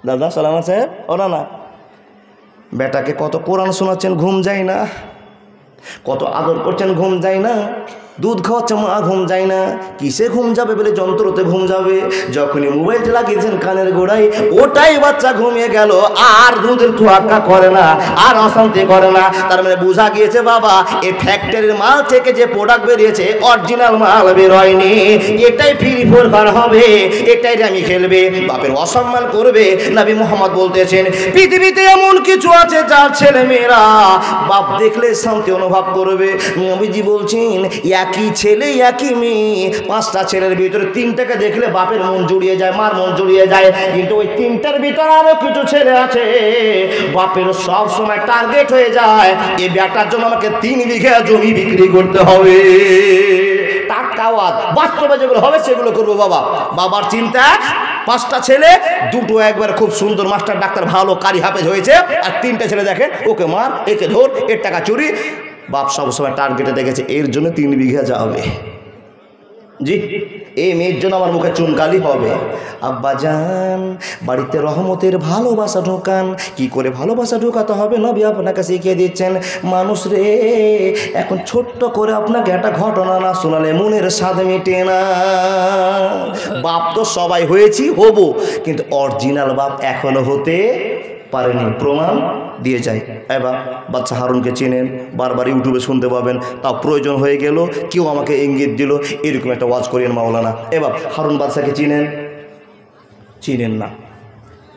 দাদা সালাম সাহেব, ওরা না বেটাকে কত কোরআন শোনাচ্ছেন, ঘুম যায় না। কত আদর করছেন, ঘুম যায় না। দুধ খাওয়াচ্ছে মা, ঘুম যায় না। কিসে ঘুম যাবে বলে যন্ত্রতে ঘুম যাবে। যখনই মোবাইলটা লাগিয়েছেন কানের গোড়ায়, ওটাই বাচ্চা ঘুমিয়ে গেল। আর দুধের তোয়াক্কা করে না, আর অশান্তি করে না। তার মানে বোঝা গিয়েছে বাবা, এই ফ্যাক্টরির মাল থেকে যে প্রোডাক্ট বেরিয়েছে অরিজিনাল মাল বেরোয়নি। এটাই ফ্রি ফোর হবে, এটাই আমি খেলবে, বাপের অসম্মান করবে। নবী মুহাম্মদ বলতেছেন, পৃথিবীতে এমন কিছু আছে যার ছেলে মেয়েরা বাপ দেখলে শান্তি অনুভব করবে। নবীজি বলছেন, একই ছেলে একই মেয়ে, 5টা ছেলের ভিতরে 3টাকে দেখলে বাপের মন জুড়িয়ে যায়, মার মন জুড়িয়ে যায়। কিন্তু ওই 3টার ভিতরে আরো কিছু ছেলে আছে বাপের সব সময় টার্গেট হয়ে যায়, এই বেটার জন্য আমাকে 3 বিঘা জমি বিক্রি করতে হবে। টাটকা আওয়াজ, বাস্তবে যেগুলো হবে সেগুলো করবো বাবা। বাবার চিন্তা, 5টা ছেলে, 2টো একবার খুব সুন্দর মাস্টার ডাক্তার ভালো কারি হাফেজ হয়েছে, আর 3টা ছেলে দেখেন ওকে মার, একে ধর, এর টাকা চুরি। বাপ সবসময় টার্গেটে দেখেছে এর জন্য 3 বিঘা যাবে। জি, এই মেয়ের জন্য আমার মুখে চুনকালি হবে। আব্বা জান, বাড়িতে রহমতের ভালোবাসা ঢোকান। কি করে ভালোবাসা ঢোকাতে হবে নবী আপনাকে শিখিয়ে দিচ্ছেন। মানুষ রে, এখন ছোট্ট করে আপনাকে একটা ঘটনা না শোনালে মনের স্বাদ মেটে না। বাপ তো সবাই হয়েছি, হব, কিন্তু অরিজিনাল বাপ এখনো হতে পারেনি, প্রমাণ দিয়ে যায়। এবার বাচ্চা হারুনকে চেনেন, বারবার ইউটিউবে শুনতে পাবেন। তাও প্রয়োজন হয়ে গেল, কেউ আমাকে ইঙ্গিত দিল, এরকম একটা ওয়াজ করিয়েন মাওলানা। এবার হারুন বাদশাকে চিনেন না,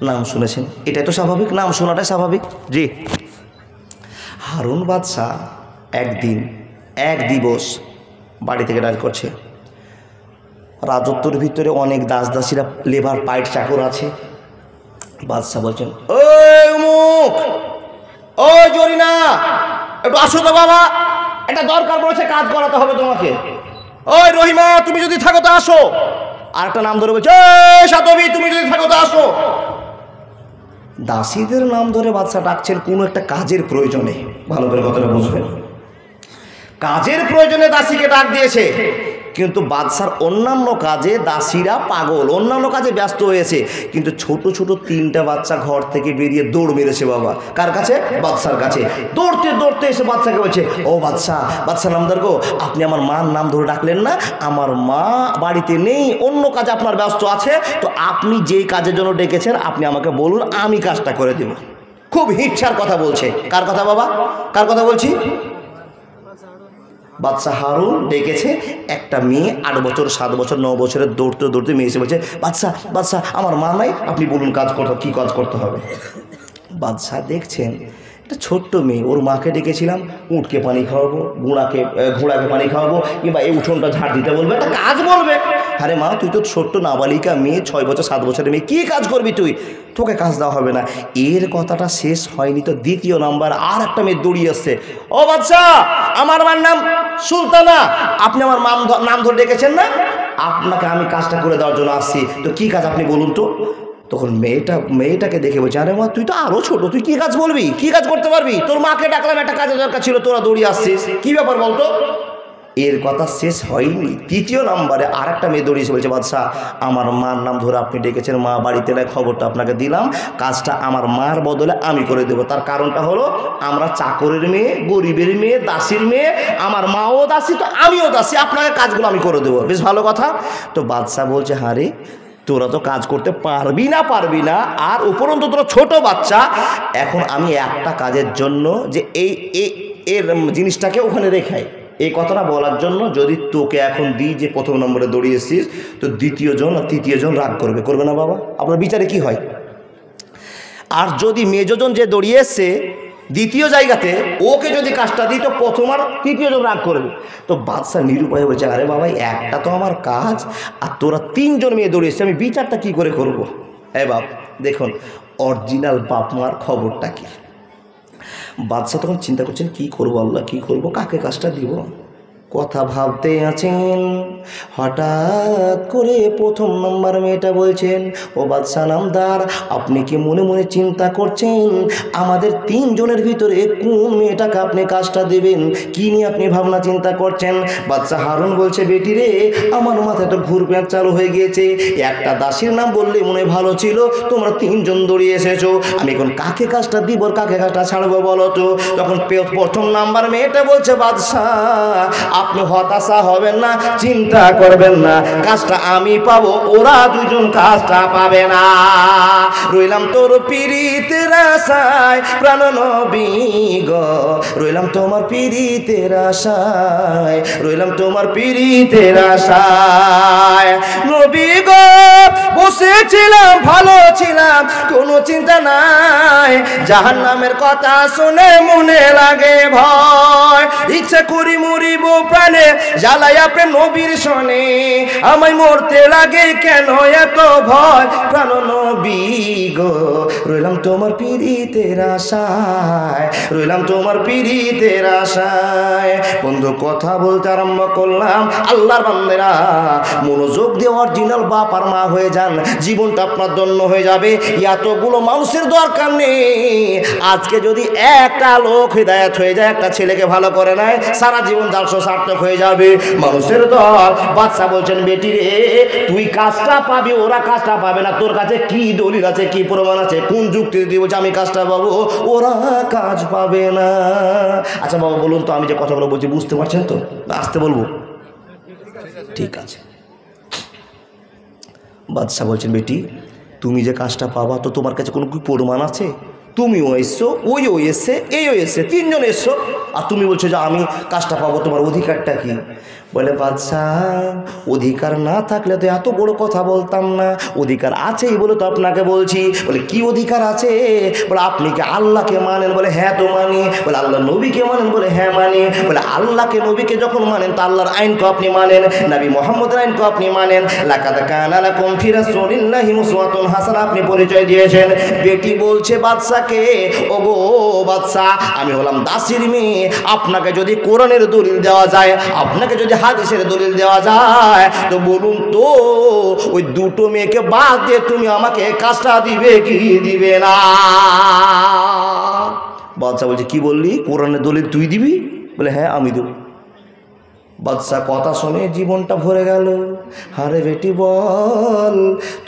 নাম শুনেছেন, এটাই তো স্বাভাবিক, নাম শোনাটাই স্বাভাবিক। জি, হারুন বাদশাহ একদিন এক দিবস বাড়ি থেকে ডাক করছে। রাজত্বর ভিতরে অনেক দাস দাসীরা, লেবার পাইট চাকর আছে। বাদশাহ বলছেন, ওই উমুক, ওই জরিনা, একটু আসো তো বাবা, একটা দরকার পড়েছে, কাজ করাতে হবে তোমাকে। ওই রহিমা, তুমি যদি থাকো তো আসো। আর একটা নাম ধরে বলছে, সাতবি, তুমি যদি থাকো তো আসো। দাসীদের নাম ধরে বাদশাহ ডাকছেন কোনো একটা কাজের প্রয়োজনে। ভালো করে কথাটা বুঝবেন, কাজের প্রয়োজনে দাসীকে ডাক দিয়েছে, কিন্তু বাদশার অন্যান্য কাজে দাসীরা পাগল, অন্যান্য কাজে ব্যস্ত হয়েছে। কিন্তু ছোট ছোট 3টা বাচ্চা ঘর থেকে বেরিয়ে দৌড় মেরেছে বাবা। কার কাছে? বাদশার কাছে। দৌড়তে দৌড়তে এসে বাদশাকে বলছে, ও বাদশা নামদার গো, আপনি আমার মার নাম ধরে ডাকলেন না? আমার মা বাড়িতে নেই, অন্য কাজে আপনার ব্যস্ত আছে, তো আপনি যেই কাজের জন্য ডেকেছেন আপনি আমাকে বলুন, আমি কাজটা করে দেব। খুব হিংসার কথা বলছে। কার কথা বাবা? কার কথা বলছি? বাদশা হারুন ডেকেছে একটা মেয়ে, 8 বছর 7 বছর 9 বছরের, দৌড়তে দৌড়তে মেয়ে এসে বলছে, বাদশা আমার মা নাই, আপনি বলুন কাজ করতে, কী কাজ করতে হবে। বাদশা দেখছেন একটা ছোট্ট মেয়ে, ওর মাকে ডেকেছিলাম, উটকে পানি খাওয়াবো, ঘোড়াকে পানি খাওয়াবো, কিংবা এই উঠোনটা ঝাড় দিতে বলবে, একটা কাজ বলবে। আরে মা, তুই তো ছোট্ট নাবালিকা মেয়ে, 6 বছর 7 বছরের মেয়ে, কী কাজ করবি তুই? তোকে কাজ দেওয়া হবে না। এর কথাটা শেষ হয়নি তো 2য় নাম্বার আর একটা মেয়ে দৌড়িয়ে আসছে, ও বাদশা, আমার মার নাম সুলতানা, আপনি আমার নাম ধরে ডেকেছেন না? আপনাকে আমি কাজটা করে দেওয়ার জন্য আসছি, তো কী কাজ আপনি বলুন তো। তখন মেয়েটাকে দেখে বলছে, আরে মা, তুই তো আরও ছোট, তুই কী কাজ বলবি, কী কাজ করতে পারবি? তোর মাকে ডাকলাম, একটা কাজের দরকার ছিল, তোরা দৌড়িয়ে আসছিস, কী ব্যাপার বলতো? এর কথা শেষ হয়নি, 3য় নাম্বারে আর একটা মেয়ে দৌড়িয়েছে, বলছে, বাদশা, আমার মার নাম ধরে আপনি ডেকেছেন, মা বাড়িতে নেয়, খবরটা আপনাকে দিলাম, কাজটা আমার মার বদলে আমি করে দেবো। তার কারণটা হলো, আমরা চাকরের মেয়ে, গরিবের মেয়ে, দাসীর মেয়ে, আমার মাও দাসী, তো আমিও দাসী, আপনাকে কাজগুলো আমি করে দেবো। বেশ ভালো কথা। তো বাদশা বলছে, হ্যাঁ রে, তোরা তো কাজ করতে পারবি না, আর উপরন্তু তোরা ছোট বাচ্চা। এখন আমি একটা কাজের জন্য যে এর জিনিসটাকে ওখানে রেখাই, এই কথাটা বলার জন্য যদি তোকে এখন দিই যে 1ম নম্বরে দৌড়িয়েছিস, তো 2য় জন আর 3য় জন রাগ করবে না বাবা? আপনার বিচারে কি হয়? আর যদি মেজজন যে দৌড়িয়ে এসছে 2য় জায়গাতে, ওকে যদি কাজটা দিই তো 1ম আর 3য় জন রাগ করবে। তো বাদশা নিরুপায় বলছে, আরে বাবা, একটা তো আমার কাজ, আর তোরা 3 জন মেয়ে দৌড়িয়েছে, আমি বিচারটা কি করে করবো? বাপ, দেখুন অরিজিনাল বাপ মার খবরটা কি। বাদশা তখন চিন্তা করছেন, কি করবো আল্লাহ, কি করবো, কাকে কাজটা দিব। কথা ভাবতে আছেন, হঠাৎ করে প্রথম নম্বর মেয়েটা বলছেন, ও বাদশা নামদার, আপনি কি মনে মনে চিন্তা করছেন আমাদের তিনজনের ভিতরে কোন মেয়েটাকে আপনি কাজটা দেবেন? কি নিয়ে আপনি ভাবনা চিন্তা করছেন? বাদশা হারুন বলছে, বেটি রে, আমার মাথায় তো ঘুরপ্যাঁচ চালু হয়ে গিয়েছে। একটা দাসীর নাম বললে মনে ভালো ছিল, তোমরা তিনজন দৌড়িয়ে এসেছো, আমি এখন কাকে কাজটা দিব, কাকে কাজটা ছাড়বো বলো তো? তখন প্রথম নাম্বার মেয়েটা বলছে, বাদশা আপনি হতাশা হবেন না, চিন্তা করবেন না, কাজটা আমি পাবো, ওরা দুজন কাজটা পাবে না। রইলাম তোর পীড়িতের আশায় প্রাণ নবী গো, রইলাম তোমার পীড়িতের আশায়, রইলাম তোমার পীড়িতের আশায়। নবী গো বসেছিলাম, ভালো ছিলাম, কোনো চিন্তা নাই, জাহান্নামের কথা শুনে মনে লাগে ভয়, ইচ্ছে করি মরিব প্রাণে জ্বালাই আপনি নবীর শোনে, আমায় মরতে লাগে কেন এত ভয়, প্রাণ নবী গো রইলাম তোমার পীড়িতের আশায়, রইলাম তোমার পীড়িতের আশায়। বন্ধু কথা বলতে আরম্ভ করলাম, আল্লাহর বান্দারা মনোযোগ দিয়ে অরিজিনাল বাপ আর মা হয়ে যান, জীবনটা আপনার ধন্য হয়ে যাবে। এতগুলো মানুষের দরকার নেই, আজকে যদি একটা লোক হিদায়াত হয়ে যায়, একটা ছেলেকে ভালো করে নেয়, সারা জীবন জালসা সার্থক হয়ে যাবে। মানুষের দল। বাদশা বলছেন, বেটি রে, তুই কাজটা পাবি, ওরা কাজটা পাবে না, তোর কাছে কি দলিল আছে, কি প্রমাণ আছে, কোন যুক্তি দিয়ে বলছে আমি কাজটা পাবো, ওরা কাজ পাবে না? আচ্ছা বাবা বলুন তো, আমি যে কথাগুলো বলছি বুঝতে পারছেন তো? আসতে বলবো? ঠিক আছে। বাদশা বলছেন, বেটি তুমি যে কাজটা পাবা, তো তোমার কাছে কোনো কি প্রমাণ আছে? তুমিও এসছো, ওইও এসছে, এইও এসছে, তিনজন এসছো, আর তুমি বলছো যে আমি কাজটা পাবো, তোমার অধিকারটা কি? বলে, বাদশা অধিকার না থাকলে তো এত বড় কথা বলতাম না, অধিকার আছেই বলে তো আপনাকে বলছি। বলে, কি অধিকার আছে? বলে, আপনি কি আল্লাহকে মানেন? বলে, হ্যাঁ তো মানি। বলে, আল্লাহ নবীকে মানেন? বলে, হ্যাঁ মানি। বলে, আল্লাহকে নবীকে যখন মানেন, তা আল্লাহর আইনকে আপনি মানেন, নবী মুহাম্মদের আইনকে আপনি মানেন। লাকাদ কানা লাকুম ফি রাসূলিল্লাহি উসওয়াতুন হাসানাহ আপনি পরিচয় দিয়েছেন। বেটি বলছে বাদশাকে, ওগো বাদশা, আমি হলাম দাসীর মেয়ে, আপনাকে যদি কোরআনের দলিল দেওয়া যায়, আপনাকে যদি হাদিসের দলিল দেওয়া যায়, তো বলুন তো ওই দুটো মেয়েকে বাদ দিয়ে তুমি আমাকে কাজটা দিবে কি দিবে না? বাদশা বলছে, কি বললি, কোরআনের দলিল তুই দিবি? বলে, হ্যাঁ আমি দেব। বাদশা কথা শুনে জীবনটা ভরে গেল। আরে বেটি বল,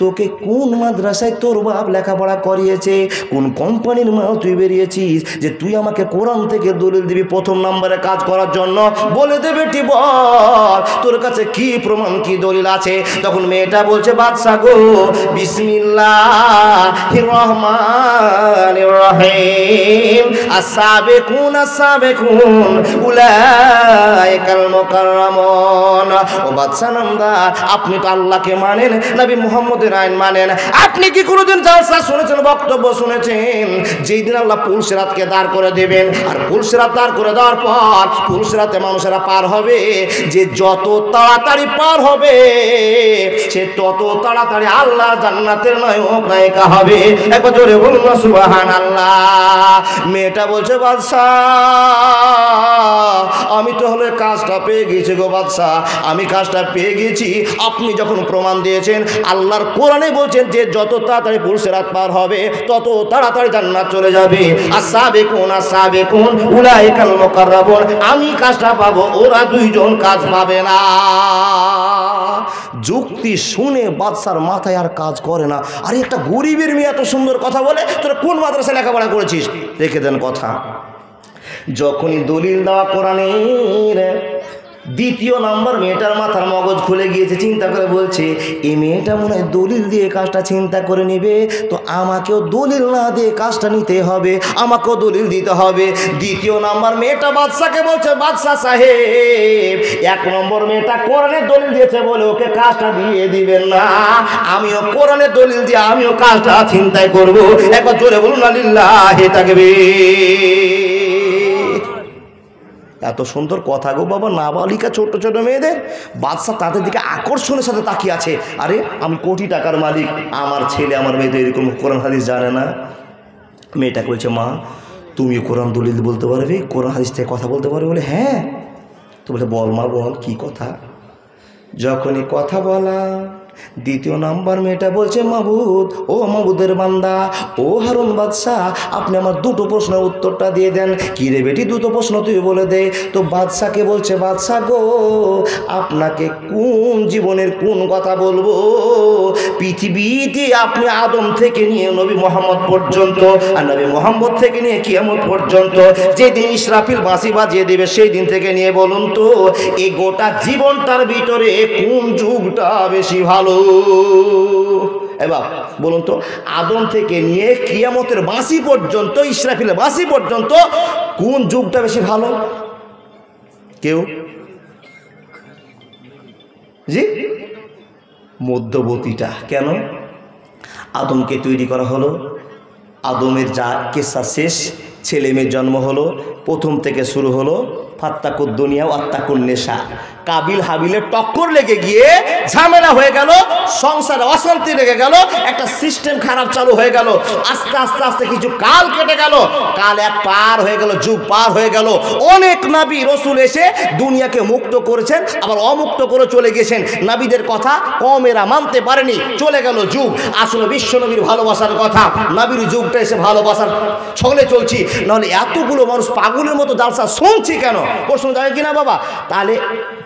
তোকে কোন মাদ্রাসায় তোর বাপ লেখাপড়া করিয়েছে, কোন কোম্পানির মাল তুই বেরিয়েছিস যে তুই আমাকে কোরআন থেকে দলিল দিবি প্রথম নম্বরে কাজ করার জন্য? বলে দে বেটি বল, তোর কাছে কি প্রমাণ, কি দলিল আছে? তখন মেয়েটা বলছে, বাদশা গো, বিসমিল্লাহির রহমানির রহিম, আস-সাবিকুন আস-সাবিকুন উলাইকাল মুকাররামুন। ও বাদশা নামদার, আপনি তো আল্লাহকে মানেন, নবী মুহাম্মদের আইন মানেন, আপনি কি কোনোদিন জালসা শুনেছেন, বক্তব্য শুনেছেন, যেই দিন আল্লাহ পুলসিরাতকে দাঁড় করে দেবেন, আর পুলসিরাত দাঁড় করে দেওয়ার পর পুলসিরাতে মানুষেরা পার হবে, যে যত তাড়াতাড়ি পার হবে সে তত তাড়াতাড়ি আল্লাহ জান্নাতের নায়ক নায়িকা হবে। একবার জোরে বলুন না সুবহানাল্লাহ। মেয়েটা বলছে, বাদশা আমি তো হলে কাজটা পেয়ে গেছি গো বাদশা, আমি কাজটা পেয়ে গেছি। আপনি যখন প্রমাণ দিয়েছেন, আল্লাহর কোরআনে বলছেন যে যত তাড়াতাড়ি পুলসিরাত পার হবে তত তাড়াতাড়ি জান্নাত চলে যাবে। আস-সাবিকুন আস-সাবিকুন উলাইকাল মুকাররাবুন, আমি কাজটা পাবো, ওরা দুইজন কাজ পাবে না। যুক্তি শুনে বাদশার মাথায় আর কাজ করে না। আরে একটা গরিবের মেয়ে এত সুন্দর কথা বলে, তোরা কোন মাদ্রাসায় লেখাপড়া করেছিস? রেখে দেন কথা। যখনই দলিল দেওয়া কোরআনের, দ্বিতীয় নম্বর মেয়েটার মাথার মগজ খুলে গিয়েছে, চিন্তা করে বলছে, এই মেয়েটা মনে হয় দলিল দিয়ে কাজটা চিন্তা করে নেবে, তো আমাকেও দলিল না দিয়ে কাজটা নিতে হবে, আমাকেও দলিল দিতে হবে। দ্বিতীয় নম্বর মেয়েটা বাদশাকে বলছে, বাদশা সাহেব, এক নম্বর মেয়েটা কোরআনের দলিল দিয়েছে বলে ওকে কাজটা দিয়ে দিবেন না, আমিও কোরআনের দলিল দিয়ে আমিও কাজটা চিন্তাই করবো। একবার জোরে বলুন না লিল্লাহি তাকবীর। এত সুন্দর কথা গো বাবা, নাবালিকা ছোট ছোট মেয়েদের। বাদশা তাদের দিকে আকর্ষণের সাথে তাকিয়ে আছে। আরে আমি কোটি টাকার মালিক, আমার ছেলে আমার মেয়েদের এরকম কোরআন হাদিস জানে না। মেয়েটাকে বলছে, মা তুমি কোরআন দলিল বলতে পারবে, কোরআন হাদিস থেকে কথা বলতে পারবে? বলে, হ্যাঁ। তো বলে বল মা বল কি কথা। যখনই কথা বলা, দ্বিতীয় নাম্বার মেয়েটা বলছে মাবুদ, ও মাবুদের বান্দা, ও হারুন বাদশাহ, আপনি আমার দুটো প্রশ্নের উত্তরটা দিয়ে দেন। কি রে বেটি দুটো প্রশ্ন তুই বলে দে। তো বাদশাকে বলছে, বাদশাহ গো, আপনাকে কোন জীবনের কোন কথা বলবো? পৃথিবীতে আপনি আদম থেকে নিয়ে নবী মোহাম্মদ পর্যন্ত, আর নবী মোহাম্মদ থেকে নিয়ে কিয়ামত পর্যন্ত, যেদিন ইসরাফিল বাঁশি বাজিয়ে দেবে সেই দিন থেকে নিয়ে বলুন তো এই গোটা জীবনটার ভিতরে কোন যুগটা বেশি ভালো? এবার বলুন তো, আদম থেকে নিয়ে কিয়ামতের বাঁশি পর্যন্ত, ইসরাফিলের বাঁশি পর্যন্ত কোন যুগটা বেশি ভালো? কেউ? জি, মধ্যবর্তীটা। কেন? আদমকে তৈরি করা হলো, আদমের যা কেসা শেষ, ছেলে মেয়ের জন্ম হলো, প্রথম থেকে শুরু হলো ফাত্তাকুদ দুনিয়া ও আত্তাকুন নেশা। কাবিল হাবিলের টক্কর লেগে গিয়ে ঝামেলা হয়ে গেল, সংসারে অশান্তি লেগে গেল, একটা সিস্টেম খারাপ চালু হয়ে গেল। আস্তে আস্তে আস্তে কিছু কাল কেটে গেল, কাল এক পার হয়ে গেল, যুগ পার হয়ে গেল। অনেক নবী রসুল এসে দুনিয়াকে মুক্ত করেছেন, আবার অমুক্ত করে চলে গেছেন। নবীদের কথা কমেরা মানতে পারেনি, চলে গেল যুগ। আসলে বিশ্ব নবীর ভালোবাসার কথা, নবীর যুগটা এসে ভালোবাসার ছলে চলছি, নাহলে এতগুলো মানুষ পাগলের মতো জালসা শুনছি কেন? প্রশ্ন যায় কিনা বাবা? তাহলে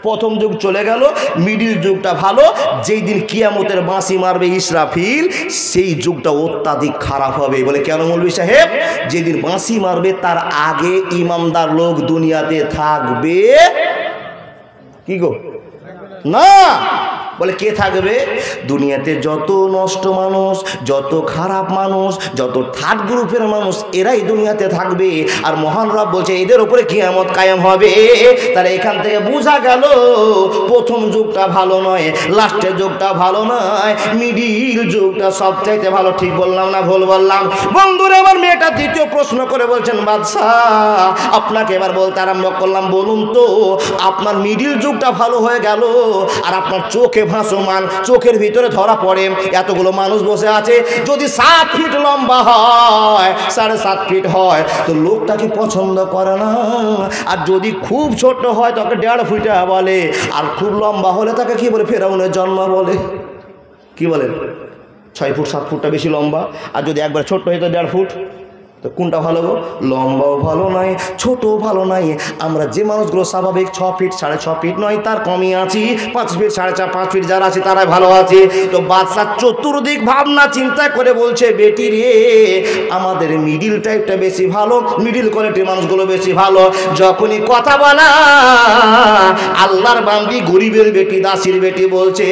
প্রথম যুগ চলে গেল, মিডিল যুগটা ভালো। যেই দিন কিয়ামতের বাঁশি মারবে ইসরাফিল, সেই যুগটা অত্যাধিক খারাপ হবে। বলে কেন মৌলভী সাহেব? যেদিন বাঁশি মারবে তার আগে ইমানদার লোক দুনিয়াতে থাকবে কি গো? না। বলে কে থাকবে? দুনিয়াতে যত নষ্ট মানুষ, যত খারাপ মানুষ, যত থার্ড গ্রুপের মানুষ, এরাই দুনিয়াতে থাকবে। আর মহান রব বলছে এদের উপরে কিয়ামত কায়েম হবে। তাহলে এখান থেকে বোঝা গেল প্রথম যুগটা ভালো নয়, লাস্টের যুগটা ভালো নয়, মিডিল যুগটা সবচাইতে ভালো। ঠিক বললাম না ভুল বললাম? বন্ধুরা আমার মেয়েটা দ্বিতীয় প্রশ্ন করে বলছেন, বাদশাহ আপনাকে এবার বলতে আরম্ভ করলাম, বলুন তো আপনার মিডিল যুগটা ভালো হয়ে গেল, আর আপনার চোখে ভাসমান, চোখের ভিতরে ধরা পড়ে এতগুলো মানুষ বসে আছে, যদি 7 ফিট লম্বা হয়, 7.5 ফিট হয়, তো লোকটাকে পছন্দ করে না। আর যদি খুব ছোট হয় তাকে 1.5 ফুট বলে, আর খুব লম্বা হলে তাকে কি বলে? ফেরাউনের জন্ম বলে। কি বলেন? 6 ফুট 7 ফুটটা বেশি লম্বা, আর যদি একবার ছোট হয় তো 1.5 ফুট। তো কোনটা ভালো গো? লম্বাও ভালো নয়, ছোটও ভালো নয়। আমরা যে মানুষগুলো স্বাভাবিক 6 ফিট 6.5 ফিট নয়, তার কমই আছি, 5 ফিট 4.5 5 ফিট যারা আছে তারাই ভালো আছে। তো বাদশা চতুর্দিক ভাবনা চিন্তা করে বলছে, বেটি রে আমাদের মিডিল টাইপটা বেশি ভালো, মিডিল কোয়ালিটির মানুষগুলো বেশি ভালো। যখনই কথা বলা, আল্লাহর বান্দি গরিবের বেটি, দাসির বেটি বলছে,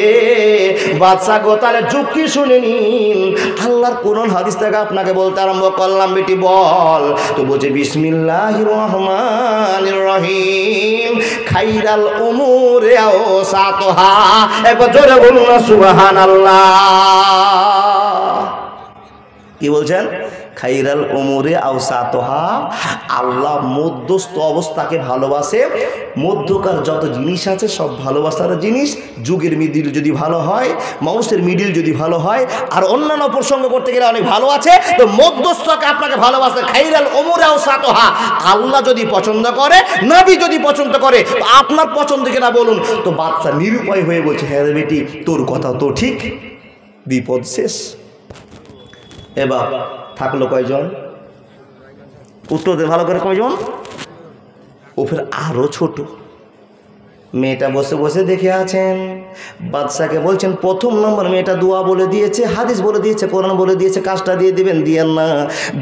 বাদশা গো তাহলে যুক্তি শুনে নিন, আল্লাহর কোরআন হাদিস থেকে আপনাকে বলতে আরম্ভ করলাম, বেটি বল। তো বলছে বিসমিল্লাহির রহমানির রহিম, খাইরাল উমুরে আওসাতুহা। একবার জোরে বলুন না সুবহানাল্লাহ। কি বলছেন? খাইরাল উমুরে আওসাতুহা। আল্লাহ মধ্যস্থ অবস্থাকে ভালোবাসে। মধ্যকার যত জিনিস আছে সব ভালোবাসার জিনিস। যুগের মিডিল যদি ভালো হয়, মাউসের মিডিল যদি ভালো হয়, আর অন্যান্য প্রসঙ্গ করতে গেলে অনেক ভালো আছে, তো মধ্যস্থকে আপনাকে ভালোবাসে। খাইরাল উমুরে আওসাতুহা। আল্লাহ যদি পছন্দ করে, নবী যদি পছন্দ করে, তো আপনার পছন্দ কিনা বলুন। তো বাচ্চা নিরুপায় হয়ে বলছে, হ্যাঁ রে বেটি তোর কথা তো ঠিক, বিপদ শেষ। এবার থাকলো কয়জন? উত্তর দে ভালো করে, কয়জন? ও ফের আরো ছোট। মেয়েটা বসে বসে দেখে আছেন, বাদশাকে বলছেন, প্রথম নম্বর মেয়েটা দোয়া বলে দিয়েছে, হাদিস বলে দিয়েছে, কোরআন বলে দিয়েছে, কাজটা দিয়ে দিবেন, দিয়েন না।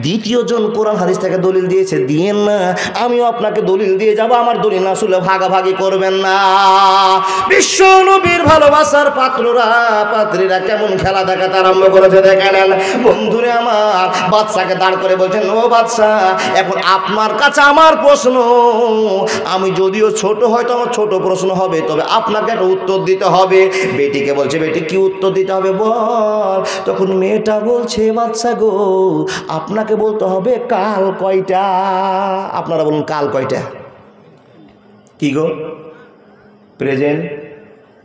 দ্বিতীয় জন কোরআন হাদিস থেকে দলিল দিয়েছে, দিয়েন না। আমিও আপনাকে দলিল দিয়ে যাব, আমার দলিল না শুনলে ভাগাভাগি করবেন না। বিশ্ব নবীর ভালোবাসার পাত্ররা পাত্রীরা কেমন খেলা দেখাতে আরম্ভ করেছে দেখে নেন। বন্ধুরে আমার, বাদশাকে দাঁড় করে বলছেন, ও বাদশা, এখন আপনার কাছে আমার প্রশ্ন, আমি যদিও ছোট হয়তো আমার ছোট প্রশ্ন হবে, তবে আপনাকে একটা উত্তর দিতে হবে। বেটিকে বলছে, বেটি কি উত্তর দিতে হবে বল। তখন মেয়েটা বলছে, বাদশা গো আপনাকে বলতে হবে কাল কয়টা। আপনারা বলুন কাল কয়টা? কি গো? প্রেজেন্ট।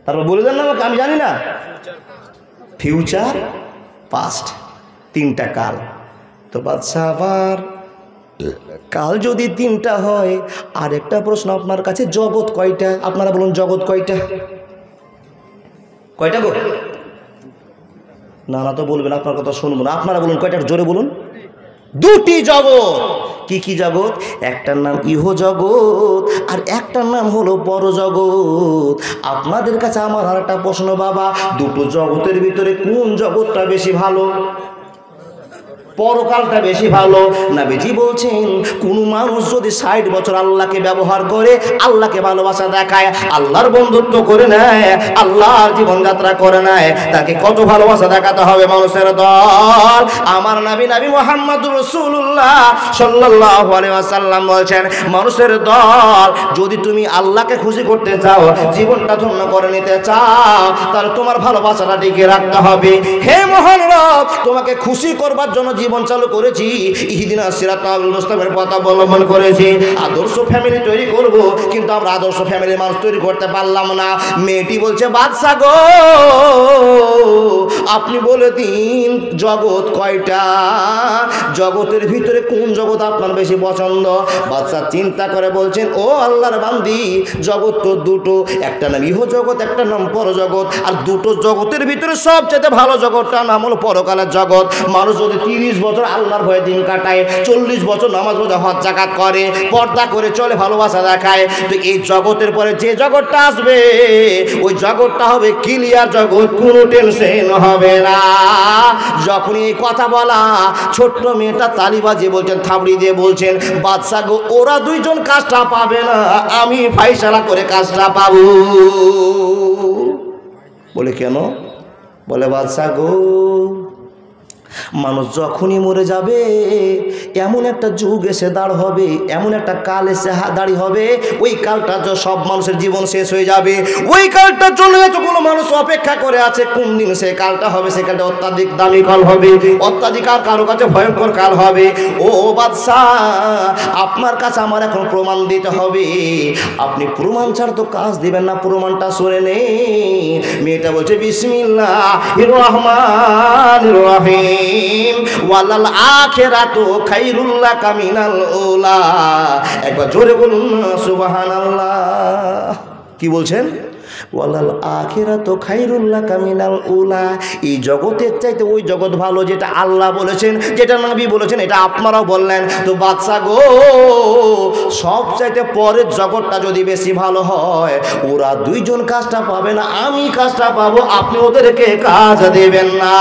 তারপর বলে দেন না আমাকে, আমি জানি না। ফিউচার, পাস্ট, 3টা কাল। তো বাদশা আবার কাল যদি 3টা হয়, আরেকটা প্রশ্ন আপনার কাছে, জগৎ কয়টা? আপনারা বলুন জগৎ কয়টা? কয়টা গো? না না তো বলবেন, আপনার কথা শুনবো না। আপনারা বলুন কয়টা, জোরে বলুন। 2টি জগৎ। কি কি জগৎ? একটার নাম ইহ জগৎ আর একটার নাম হলো পরজগৎ। আপনাদের কাছে আমার আর একটা প্রশ্ন বাবা, দুটো জগতের ভিতরে কোন জগৎটা বেশি ভালো? পরকালটা বেশি ভালো। নবীজি বলছেন কোন মানুষ যদি 60 বছর আল্লাহকে ব্যবহার করে, আল্লাহকে ভালোবাসা দেখায়, আল্লাহর বন্ধুত্ব করে নেয়, আল্লাহর জীবনযাত্রা করে নেয়, তাকে কত ভালোবাসা দেখাতে হবে মানুষের দল। আমার নবী মুহাম্মদুর রাসূলুল্লাহ সাল্লাল্লাহু আলাইহি ওয়াসাল্লাম বলছেন, মানুষের দল, যদি তুমি আল্লাহকে খুশি করতে চাও, জীবনটা ধন্য করে নিতে চাও, তাহলে তোমার ভালোবাসাটা টিকে রাখতে হবে। হে মহান রব, তোমাকে খুশি করবার জন্য জীবন চালু করেছি, ইহদিনাস সিরাতাল মুস্তাকিমের পথ অবলম্বন করেছি, আদর্শ ফ্যামিলি তৈরি করব, কিন্তু আমরা আদর্শ ফ্যামিলির মানুষ তৈরি করতে পারলাম না। মেয়েটি বলছে, বাদশা গো, আপনি বলে দিন জগৎ কয়টা? জগতের ভিতরে কোন জগৎ আপনার বেশি পছন্দ? বাদশা চিন্তা করে বলছেন, ও আল্লাহর বান্দি, জগৎ তো দুটো, একটা নাম ইহ জগৎ, একটা নাম পরজগৎ। আর দুটো জগতের ভিতরে সবচেয়ে ভালো জগৎটার নাম হলো পরকালের জগৎ। মানুষ যদি 30 বছর আল্লাহর ভয়ে দিন কাটায়, 40 বছর নামাজ রোজা হজ যাকাত করে, পর্দা করে চলে, ভালোবাসা দেখায়, তো এই জগতের পরে যে জগৎটা আসবে, ওই জগৎটা হবে ক্লিয়ার জগৎ, কোনো টেনশন হবে না। যখন এই কথা বলা, ছোট্ট মেয়েটা তালি বাজিয়ে বলছেন, থাবড়ি দিয়ে বলছেন, বাদশা গো, ওরা দুইজন কাজটা পাবে না, আমি ফাইসালা করে কাজটা পাবো। বলে কেন? বলে বাদশা গো, মানুষ যখনই মরে যাবে, এমন একটা যুগ এসে দাঁড় হবে, এমন একটা কাল এসে দাঁড়ি হবে, ওই কালটা সব মানুষের জীবন শেষ হয়ে যাবে। ওই কালটার জন্য এতগুলো মানুষ অপেক্ষা করে আছে, কোন দিন সে কালটা হবে। সে কালটা অত্যাধিক দামি কাল হবে, অত্যাধিক আর কারো কাছে ভয়ঙ্কর কাল হবে। ও বাদশা, আপনার কাছে আমার এখন প্রমাণ দিতে হবে, আপনি প্রমাণ ছাড়া তো কাজ দিবেন না, প্রমাণটা শুনে নে। মেয়েটা বলছে, বিসমিল্লাহির রহমানির রহিম, ওয়ালাল আখিরাতু খায়রুল লাকা মিনাল উলা। একবার জোরে বলুন না সুবহানাল্লাহ। কি বলছেন? ওয়ালাল আখিরাতু খায়রুল লাকা মিনাল উলা। এই জগতের চাইতে ওই জগৎ ভালো, যেটা আল্লাহ বলেছেন, যেটা নবী বলেছেন, এটা আপনারাও বললেন। তো বাদশা গো, সব চাইতে পরের জগৎটা যদি বেশি ভালো হয়, ওরা দুইজন কাজটা পাবে না, আমি কাজটা পাবো, আপনি ওদেরকে কাজ দেবেন না।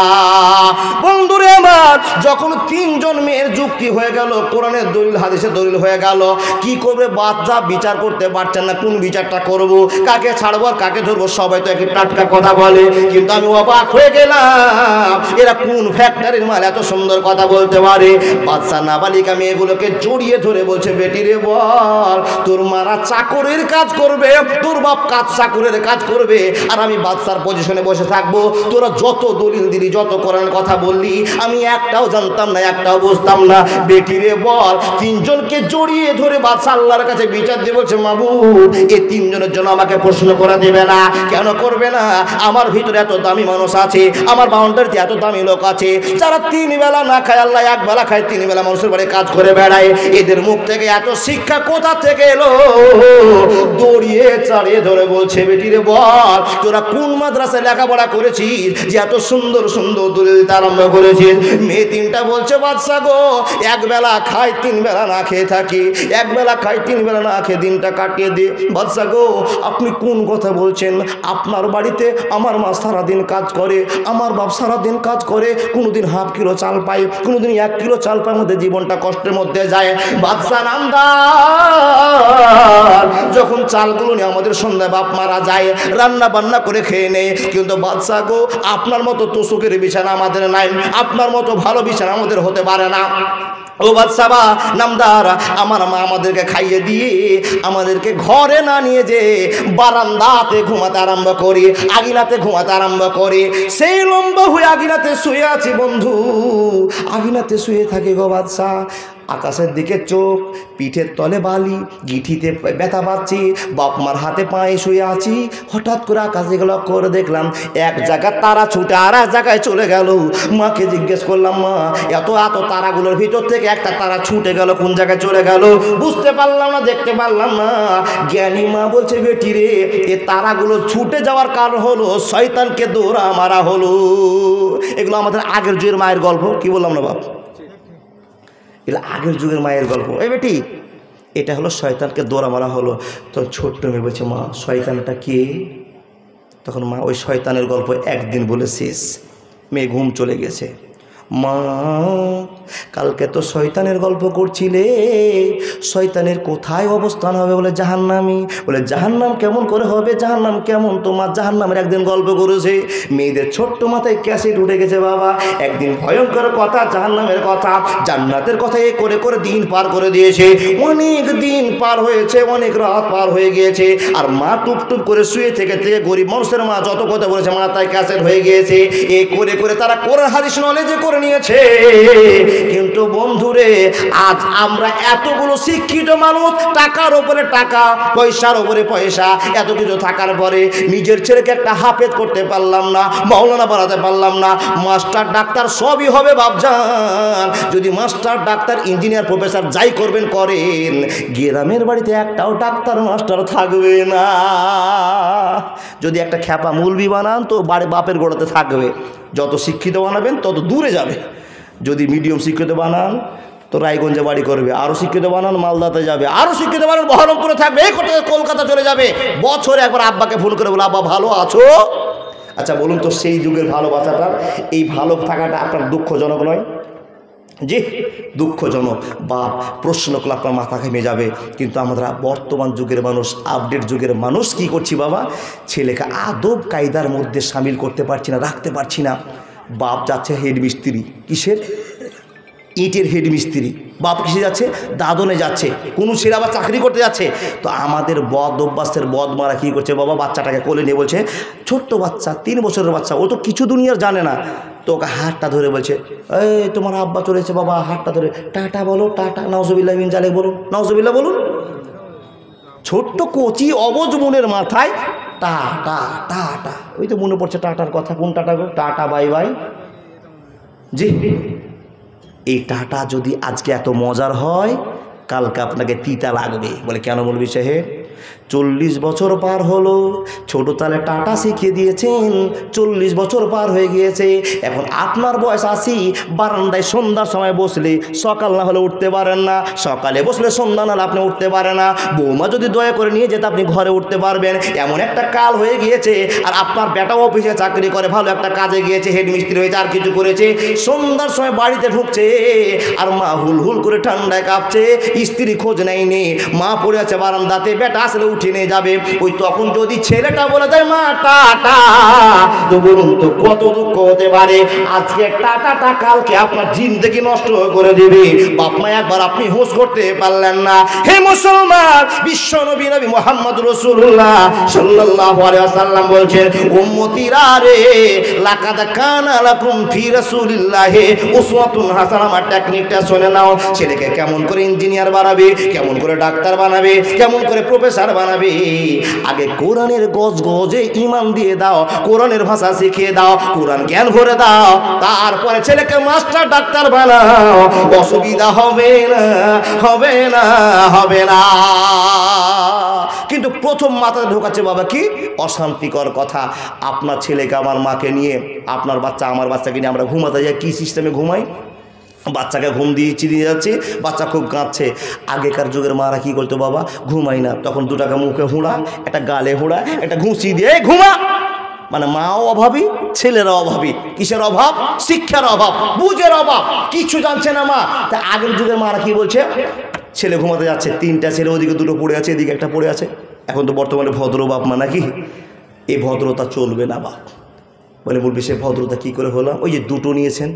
বন্ধুরে আমার, যখন 3 জন মেয়ের যুক্তি হয়ে গেল, কোরআনের দলিল হাদিসের দলিল হয়ে গেল, কি করবে বাদশা? বিচার করতে পারছেন না, কোন বিচারটা করব, কাকে ছাড়বো কাকে ধরবো? সবাই তো একই টাটকা কথা বলে, কিন্তু আমি অবাক হয়ে গেলাম, এরা কোন ফ্যাক্টরির মাল এত সুন্দর কথা বলতে পারে। বাদশা নাবালিকা মেয়েগুলোকে জড়িয়ে ধরে বলছে, বেটি রে বল, তোর মারা চাকরের কাজ করবে, তোর বাপ চাকরের কাজ করবে, আর আমি বাদশার পজিশনে বসে থাকবো। তোরা যত দলিল দিলি, যত কোরআন কথা বললি, আমি একটাও জানতাম না, একটাও বুঝতাম না। বেটি রে বল। 3 জনকে জড়িয়ে ধরে বাদশা আল্লাহর কাছে বিচার দিয়ে বলছে, মাবুদ, এই 3 জনের জন্য আমাকে প্রশ্ন করে দেবে না? কেন করবে না? আমার ভিতরে এত দামি মানুষ আছে, আমার বাউন্ডারিতে এত দামি লোক আছে, যারা 3 বেলা না খায়, আল্লাহ 1 বেলা খায়, 3 বেলা মানুষের বাড়ি কাজ করে বেড়ায়। এদের মুখ থেকে এত শিক্ষা কোথা থেকে এলো? দড়িয়ে চাড়িয়ে ধরে বলছে, বেটি রে বল, তোরা কোন মাদ্রাসায় লেখাপড়া করেছিস যে এত সুন্দর সুন্দর দলিল দিতে আরম্ভ করেছিস? মেয়ে 3টা বলছে, বাদশা গো, 1 বেলা খাই, 3 বেলা না খেয়ে থাকি, 1 বেলা খাই, 3 বেলা না খেয়ে দিনটা কাটিয়ে দিই। বাদশা গো, আপনি কোন কথা বলছেন? আপনার বাড়িতে আমার মা সারাদিন কাজ করে, আমার বাপ সারাদিন কাজ করে, কোনোদিন ½ কিলো চাল পাই, কোনোদিন 1 কিলো চাল পাই, আমাদের জীবনটা কষ্টের মধ্যে যায়। বাদশা নামদার, যখন চালগুলো নিয়ে আমাদের সন্ধ্যায় বাপ মারা যায়, রান্না বান্না করে খেয়ে নেয়, কিন্তু বাদশা গো, আপনার মতো তোষকের বিছানা আমাদের নাই, আপনার মতো ভালো বিছানা আমাদের হতে পারে না। ও বাদশা নামদার, আমার মা আমাদেরকে খাইয়ে দিয়ে আমাদেরকে ঘরে না নিয়ে যে বারান্দাতে ঘুমাতে আরম্ভ করি, আগিনাতে ঘুমাতে আরম্ভ করি। সেই লম্বা হয়ে আগিনাতে শুয়ে আছি বন্ধু, আগিনাতে শুয়ে থাকি গো বাদশা। আকাশের দিকে চোখ, পিঠের তলে বালি, গিঠিতে ব্যথা পাচ্ছি, বাপ মার হাতে পায়ে শুয়ে আছি। হঠাৎ করে আকাশ দিকে লক্ষ্য করে দেখলাম এক জায়গায় তারা ছুটে আর এক জায়গায় চলে গেল। মাকে জিজ্ঞেস করলাম, মা এত এত তারাগুলোর ভিতর থেকে একটা তারা ছুটে গেল, কোন জায়গায় চলে গেল? বুঝতে পারলাম না, দেখতে পারলাম না। জ্ঞানী মা বলছে, বেটি রে, এ তারাগুলো ছুটে যাওয়ার কারণ হলো শয়তানকে দৌড়া মারা হলো। এগুলো আমাদের আগের যুগের মায়ের গল্প। কি বললাম না বাপ? এগুলো আগের যুগের মায়ের গল্প। এই বেটি, এটা হলো শয়তানকে দৌড়া মারা হলো। তো ছোট্ট মেয়ে বলছে, মা শয়তানটা কে? তখন মা ওই শয়তানের গল্প একদিন বলে শেষ। মেয়ে ঘুম চলে গেছে। মা কালকে তো শয়তানের গল্প করছিলে, শয়তানের কোথায় অবস্থান হবে? বলে জাহান্নামী। বলে জাহান্নাম কেমন করে হবে? জাহান্নাম কেমন? তোমার জাহান্নামের একদিন গল্প করেছে। মেয়েদের ছোট্ট মাথায় ক্যাসেট উঠে গেছে বাবা। একদিন ভয়ঙ্কর কথা, জাহান্নামের কথা, জান্নাতের কথা এ করে করে দিন পার করে দিয়েছে। অনেক দিন পার হয়েছে, অনেক রাত পার হয়ে গিয়েছে। আর মা টুপ টুপ করে শুয়ে থেকে গরিব মানুষের মা যত কথা বলেছে মাথায় ক্যাসেট হয়ে গিয়েছে। এ করে করে তারা কোরআন হাদিস নলেজে করে নিয়েছে। কিন্তু বন্ধুরে, আজ আমরা এতগুলো শিক্ষিত মানুষ, টাকার উপরে টাকা, পয়সার উপরে পয়সা, এত কিছু থাকার পরে নিজের ছেলেকে একটা হাফেজ করতে পারলাম না, মাওলানা বানাতে পারলাম না। মাস্টার ডাক্তার সবই হবে বাপজান, যদি মাস্টার ডাক্তার ইঞ্জিনিয়ার প্রফেসর যাই করবেন করেন, গ্রামের বাড়িতে একটাও ডাক্তার মাস্টার থাকবে না। যদি একটা খ্যাপা মুলবি বানান তো বাপের গোড়াতে থাকবে। যত শিক্ষিত বানাবেন তত দূরে যাবে। যদি মিডিয়াম শিক্ষিত বানান তো রায়গঞ্জে বাড়ি করবে, আরও শিক্ষিত বানান মালদাতে যাবে, আরও শিক্ষিত বানান বহরমপুরে থাকবে, এই করতে কলকাতা চলে যাবে। বছরে একবার আব্বাকে ফোন করে বলে, আব্বা ভালো আছো? আচ্ছা বলুন তো, সেই যুগের ভালোবাসাটা, এই ভালো থাকাটা আপনার দুঃখজনক নয়? জি দুঃখজনক। বাপ প্রশ্ন করলে আপনার মাথা ঘেমে যাবে। কিন্তু আমরা বর্তমান যুগের মানুষ, আপডেট যুগের মানুষ কি করছি বাবা? ছেলেকে আদব কায়দার মধ্যে সামিল করতে পারছি না, রাখতে পারছি না। বাপ যাচ্ছে হেড মিস্ত্রি, কিসের? ইটের হেড মিস্ত্রি। বাপ কিসে যাচ্ছে? দাদনে যাচ্ছে। কোনো ছেলে আবার চাকরি করতে যাচ্ছে। তো আমাদের বদ অভ্যাসের বদমারা কী করছে বাবা? বাচ্চাটাকে কোলে নিয়ে বলছে, ছোট্ট বাচ্চা, 3 বছরের বাচ্চা, ও তো কিছু দুনিয়ার জানে না, তো ওকে হাতটা ধরে বলছে, এই তোমার আব্বা চলেছে বাবা, হাতটা ধরে টাটা বলো, টাটা, নাউজুবিল্লাহ মিন জালিক বলুন, নাউজুবিল্লাহ বলুন। ছোট্ট কচি অবজ মনের মাথায় টাটা টাটা, ওই তো মনে পড়ছে টাটার কথা। কোন টাটা গো? Tata bye bye. জি, এই টাটা যদি আজকে এত মজার হয়, কালকে আপনাকে তিতা লাগবে। বলে কেন বলবি সাহেব? 40 বছর পার হলো, ছোট তালে টাটা শিখিয়ে দিয়েছেন, 40 বছর পার হয়ে গিয়েছে। এখন আপনার বয়স 80, বারান্দায় সন্ধ্যার সময় বসলে সকাল না হলে উঠতে পারেন না, সকালে বসলে সন্ধ্যা না হলে আপনি উঠতে পারেন না। বৌমা যদি দয়া করে নিয়ে যেতে আপনি ঘরে উঠতে পারবেন, এমন একটা কাল হয়ে গিয়েছে। আর আপনার বেটাও অফিসে চাকরি করে, ভালো একটা কাজে গিয়েছে, হেড মিস্ত্রি হয়েছে, আর কিছু করেছে, সন্ধ্যার সময় বাড়িতে ঢুকছে আর মা হুল হুল করে ঠান্ডায় কাঁপছে, স্ত্রী খোঁজ নেয়নি, মা পড়ে আছে বারান্দাতে, বেটা আসলে উঠে নিয়ে যাবে। ওই তখন যদি ছেলেটা বলে দেয় মা টাটা, তো বলুন তো কত দুঃখ হতে পারে। আজকে টাটাটা কালকে আপনার জিন্দেগি নষ্ট করে দেবে। বাপ মা একবার আপনি হোস করতে পারলেন না। হে মুসলমান, বিশ্ব নবী নবী মুহাম্মদ রাসূলুল্লাহ সাল্লাল্লাহু আলাইহি ওয়াসাল্লাম বলছেন, উম্মতিরা রে, লাকাদ কানা লাকুম ফি রাসূলিল্লাহি উসওয়াতুন হাসানাহ। আমার টেকনিকটা শুনে নাও। ছেলেকে কেমন করে ইঞ্জিনিয়ার বানাবে, কেমন করে ডাক্তার বানাবে, কেমন করে প্রফেসর বানাবে, আগে কোরআনের গজ গজে ইমান দিয়ে দাও, কোরআনের ভাষা শিখিয়ে দাও, কোরআন জ্ঞান ভরে দাও, তারপরে ছেলেকে মাস্টার ডাক্তার বানাও। অসুবিধা হবে না, হবে না, হবে না। কিন্তু প্রথম মাথায় ঢোকাচ্ছে বাবা কি অশান্তিকর কথা। আপনার ছেলেকে আমার মাকে নিয়ে, আপনার বাচ্চা আমার বাচ্চাকে নিয়ে আমরা ঘুমাতে যাই, কি সিস্টেমে ঘুমাই? বাচ্চাকে ঘুম দিয়ে যাচ্ছে, বাচ্চা খুব কাঁদছে। আগেকার যুগের মারা কী করতো বাবা? ঘুমাই না, তখন দুটাকে মুখে হুঁড়া, একটা গালে হুঁড়া, একটা ঘুষি দিয়ে ঘুমা। মানে মাও অভাবী, ছেলেরা অভাবী। কিসের অভাব? শিক্ষার অভাব, বুঝের অভাব, কিছু জানছে না মা। তা আগের যুগের মারা কি বলছে? ছেলে ঘুমাতে যাচ্ছে, 3টা ছেলে, ওদিকে 2টো পড়ে আছে, এদিকে একটা পড়ে আছে। এখন তো বর্তমানে ভদ্র বাপ মা নাকি? এই ভদ্রতা চলবে না বাপ। বলে বলবি সে ভদ্রতা কী করে হলো? ওই যে 2টো নিয়েছেন,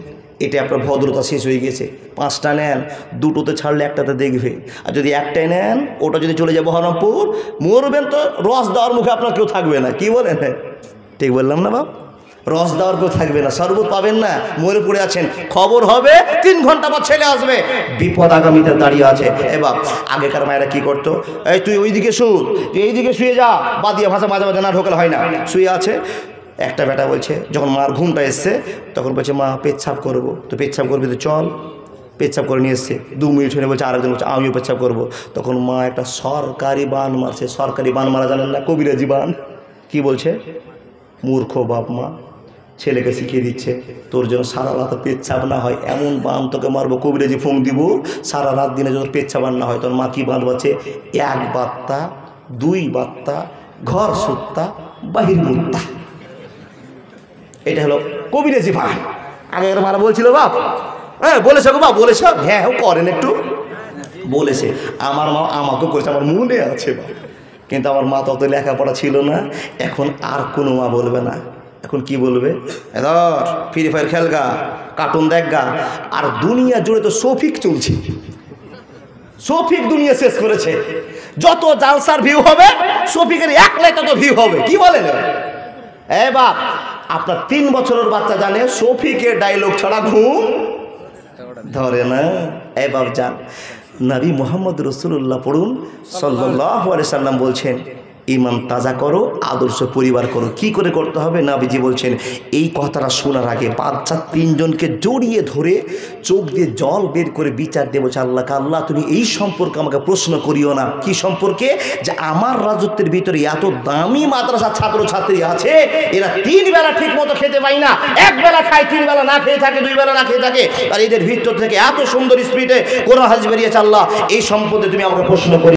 এটা আপনার ভদ্রতা শেষ হয়ে গেছে। 5টা নেন, 2টোতে ছাড়লে একটাতে দেখবে। আর যদি একটাই নেন, ওটা যদি চলে যায় বহরমপুর, মরবেন তো রস দেওয়ার মুখে আপনার কেউ থাকবে না। কি বলেন? ঠিক বললাম না বাপ? রস দেওয়ার কেউ থাকবে না, শরবত পাবেন না, মরে পড়ে আছেন। খবর হবে 3 ঘন্টা পর ছেলে আসবে, বিপদ আগামীতে দাঁড়িয়ে আছে। এবার আগেকার মায়েরা কি করতো, এই তুই ওইদিকে শু, তুই এইদিকে শুয়ে যা, বাদিয়া ভাষা মাঝে মাঝে না ঢোকালে হয় না, শুয়ে আছে। একটা বেটা বলছে, যখন মার ঘুমটা এসছে তখন বলছে মা পেচ্ছাপ করবো, তো পেচ্ছাপ করবি তো চল, পেচ্ছাপ করে নিয়ে এসছে। 2 মিনিট হয়ে বলছে, আরেকজন বলছে আমিও পেচ্ছাপ করবো। তখন মা একটা সরকারি বান মারছে। সরকারি বান মারা জানেন না, কবিরাজি বান। কি বলছে, মূর্খ বাপ মা, ছেলেকে শিখিয়ে দিচ্ছে তোর জন্য সারা রাত পেচ্ছাপ না হয় এমন বান তোকে মারবো, কবিরাজি ফোন দিব, সারা রাত দিনে যত পেচ্ছাপ না হয়। তোর মা কি বান বাচ্ছে, 1 বাত্তা 2 বাত্তা ঘর সুত্তা বাহির মুত্তা। এটা হলো কবিরাজি বান। আগে মারা বলছিল বাপ, হ্যাঁ বলেছে গো বাপ, বলেছে, হ্যাঁ করেন একটু বলেছে। আমার মা আমাকেও করেছে, আমার মনে আছে বাপ। কিন্তু আমার মা তত লেখাপড়া ছিল না। এখন আর কোনো মা বলবে না, এখন কি বলবে, ধর ফ্রি ফায়ার খেলগা, কার্টুন দেখগা। আর দুনিয়া জুড়ে তো শফিক চলছে, শফিক দুনিয়া শেষ করেছে। যত জালসার ভিউ হবে শফিকের একলাই তত ভিউ হবে। কি বলেন এ বাপ, আপনার 3 বছরের বাচ্চা জানে শফিকের ডায়লগ ছাড়া ঘুম ধরে না। এ বাপ যান, নবী মুহাম্মদ রাসূলুল্লাহ পড়ুন সাল্লাল্লাহু আলাইহি সাল্লাম বলছেন, ইমান তাজা করো, আদর্শ পরিবার করো। কি করে করতে হবে, নবীজি বলছেন। এই কথাটা শোনার আগে বাচ্চা 3 জনকে জড়িয়ে ধরে চোখ দিয়ে জল বের করে বিচার দেবো, আল্লাহকে, আল্লাহ তুমি এই সম্পর্কে আমাকে প্রশ্ন করিও না। কি সম্পর্কে, যে আমার রাজত্বের ভিতরে এত দামি মাদ্রাসার ছাত্রছাত্রী আছে, এরা 3 বেলা ঠিক মতো খেতে পায় না, 1 বেলা খায়, 3 বেলা না খেয়ে থাকে, 2 বেলা না খেয়ে থাকে। আর এদের ভিতর থেকে এত সুন্দর স্পিডে কোরআন হাদিস বেরিয়েছে, আল্লাহ এই সম্পর্কে তুমি আমাকে প্রশ্ন করি।